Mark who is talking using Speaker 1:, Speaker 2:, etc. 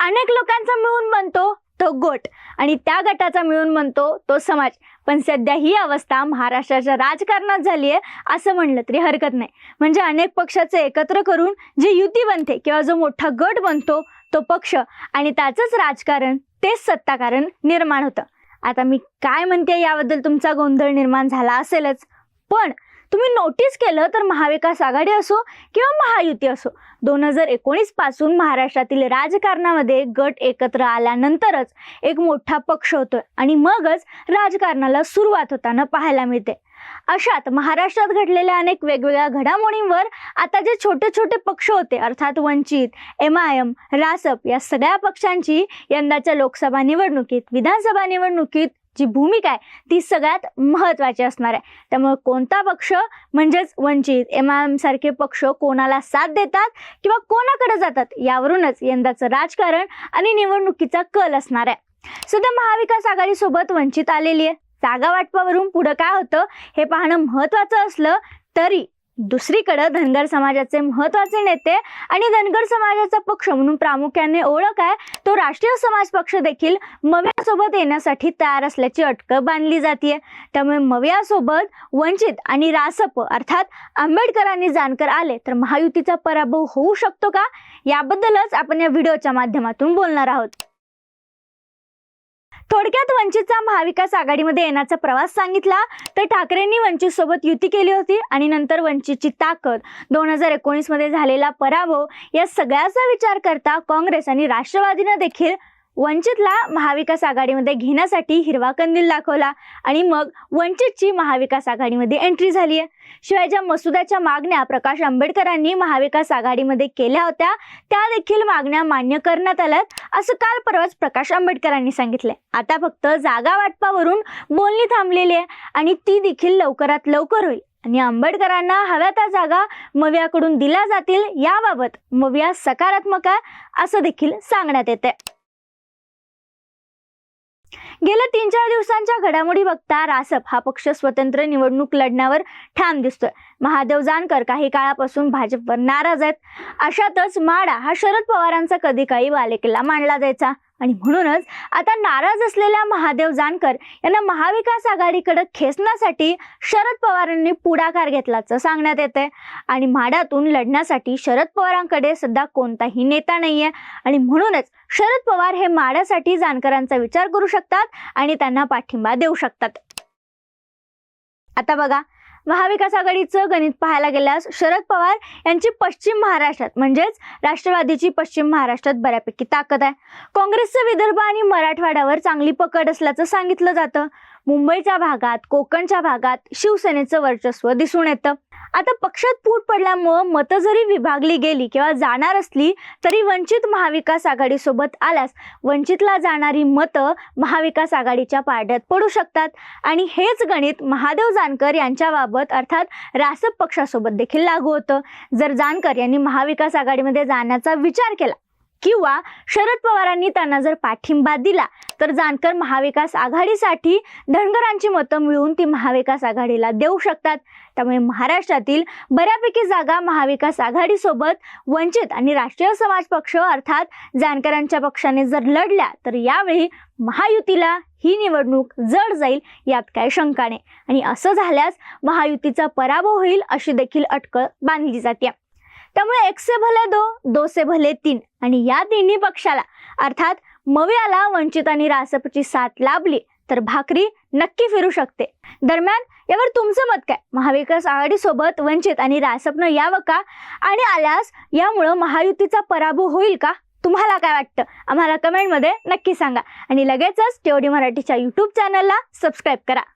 Speaker 1: अनेक लोकांचा मिळून बनतो तो गट आणि त्या गटाचा मिळून बनतो तो समाज। पण सध्या ही अवस्था महाराष्ट्राच्या राजकारणात झाली आहे असं म्हणलं तरी हरकत नाही। म्हणजे अनेक पक्षाचे एकत्र करून जी युती बनते किंवा जो मोठा गट बनतो तो पक्ष आणि त्याचंच राजकारण तेच सत्ताकारण निर्माण होतं। आता मी काय म्हणते याबद्दल तुमचा गोंधळ निर्माण झाला असेलच, पण तुम्ही नोटीस केलं तर महाविकास आघाडी असो किंवा महायुती असो 2019 पासून महाराष्ट्रातील राजकारणामध्ये गट एकत्र आल्यानंतरच एक मोठा पक्ष होतोय आणि मगच राजकारणाला सुरुवात होताना पाहायला मिळते। अशात महाराष्ट्रात घडलेल्या अनेक वेगवेगळ्या घडामोडींवर आता जे छोटे छोटे पक्ष होते अर्थात वंचित, MIM, रासप या सगळ्या पक्षांची यंदाच्या लोकसभा निवडणुकीत, विधानसभा निवडणुकीत जी भूमिका आहे ती सगळ्यात महत्त्वाची असणार आहे। त्यामुळे कोणता पक्ष म्हणजेच वंचित, MIM सारखे पक्ष कोणाला साथ देतात किंवा कोणाकडे जातात यावरूनच यंदाचं राजकारण आणि निवडणुकीचा कल असणार आहे। सध्या महाविकास आघाडी सोबत वंचित आलेली आहे। जागा वाटपावरून पुढे काय होतं हे पाहणं महत्त्वाचं असलं तरी दुसरीकडे धनगर समाजाचे महत्त्वाचे नेते आणि धनगर समाजाचा पक्ष म्हणून प्रामुख्याने ओळख आहे तो राष्ट्रीय समाज पक्ष देखील मवियासोबत येण्यासाठी तयार असल्याची अटकळ बांधली जाते। त्यामुळे मवियासोबत वंचित आणि रासप अर्थात आंबेडकरांनी जानकर आले तर महायुतीचा पराभव होऊ शकतो का याबद्दलच आपण या व्हिडिओच्या माध्यमातून बोलणार आहोत। थोडक्यात वंचितचा महाविकास आघाडीमध्ये येण्याचा प्रवास सांगितला तर ठाकरेंनी वंचित सोबत युती केली होती आणि नंतर वंचितची ताकद, 2019 मध्ये झालेला पराभव या सगळ्याचा विचार करता काँग्रेस आणि राष्ट्रवादीने देखील वंचितला महाविकास आघाडीमध्ये घेण्यासाठी हिरवा कंदील दाखवला आणि मग वंचितची महाविकास आघाडीमध्ये एंट्री झाली आहे। शिवाय ज्या मसुद्याच्या मागण्या प्रकाश आंबेडकरांनी महाविकास आघाडीमध्ये केल्या होत्या त्या देखील मागण्या मान्य करण्यात आल्यात असं काल परवाच प्रकाश आंबेडकरांनी सांगितले। आता फक्त जागा वाटपावरून बोलणी थांबलेली आहे आणि ती देखील लवकरात लवकर होईल आणि आंबेडकरांना हव्या त्या जागा मवियाकडून दिल्या जातील याबाबत मविया सकारात्मक आहे असं देखील सांगण्यात येते। गेल्या 3-4 दिवसांच्या घडामोडी बघता रासप हा पक्ष स्वतंत्र निवडणूक लढण्यावर ठाम दिसतोय। महादेव जानकर काही काळापासून भाजपवर नाराज आहेत। अशातच माडा हा शरद पवारांचा कधी काही बालेकिल्ला मानला जायचा आणि म्हणूनच आता नाराज असलेल्या महादेव जानकर यांना महाविकास आघाडीकडे खेचण्यासाठी शरद पवारांनी पुढाकार घेतल्याचं सांगण्यात येते आणि माड्यातून लढण्यासाठी शरद पवारांकडे सध्या कोणताही नेता नाहीये आणि म्हणूनच शरद पवार हे माड्यासाठी जानकरांचा विचार करू शकतात आणि त्यांना पाठिंबा देऊ शकतात। आता बघा महाविकास आघाडीचं गणित पाहायला गेल्यास शरद पवार यांची पश्चिम महाराष्ट्रात म्हणजेच राष्ट्रवादीची पश्चिम महाराष्ट्रात बऱ्यापैकी ताकद आहे। काँग्रेसचं विदर्भ आणि मराठवाड्यावर चांगली पकड असल्याचं सांगितलं जातं। मुंबईच्या भागात, कोकणच्या भागात शिवसेनेचं वर्चस्व दिसून येतं। आता पक्षात फूट पडल्यामुळे मतं जरी विभागली गेली किंवा जाणार असली तरी वंचित महाविकास आघाडी सोबत आल्यास वंचितला जाणारी मतं महाविकास आघाडीच्या पारड्यात पडू शकतात आणि हेच गणित महादेव जानकर यांच्याबाबत अर्थात रासप पक्षासोबत देखील लागू होतं। जर जानकर यांनी महाविकास आघाडीमध्ये जाण्याचा विचार केला किंवा शरद पवारांनी त्यांना जर पाठिंबा दिला तर जानकर महाविकास आघाडीसाठी धनगरांची मतं मिळवून ती महाविकास आघाडीला देऊ शकतात। त्यामुळे महाराष्ट्रातील बऱ्यापैकी जागा महाविकास आघाडी सोबत वंचित आणि राष्ट्रीय समाज पक्ष अर्थात जानकरांच्या पक्षाने जर लढल्या तर यावेळी महायुतीला ही निवडणूक जड जाईल यात काही शंका नाही आणि असं झाल्यास महायुतीचा पराभव होईल अशी देखील अटकळ बांधली जाते। त्यामुळे एक से भले दो, दो से भले तीन आणि या तिन्ही पक्षाला अर्थात मवियाला वंचित आणि रासपची साथ लाभली तर भाकरी नक्की फिरू शकते। दरम्यान यावर तुमचं मत काय? महाविकास आघाडी सोबत वंचित आणि रासपनं यावं का आणि आल्यास यामुळे महायुतीचा पराभव होईल का? तुम्हाला काय वाटतं आम्हाला कमेंटमध्ये नक्की सांगा आणि लगेचच TOD मराठीच्या YouTube चॅनलला सबस्क्राईब करा।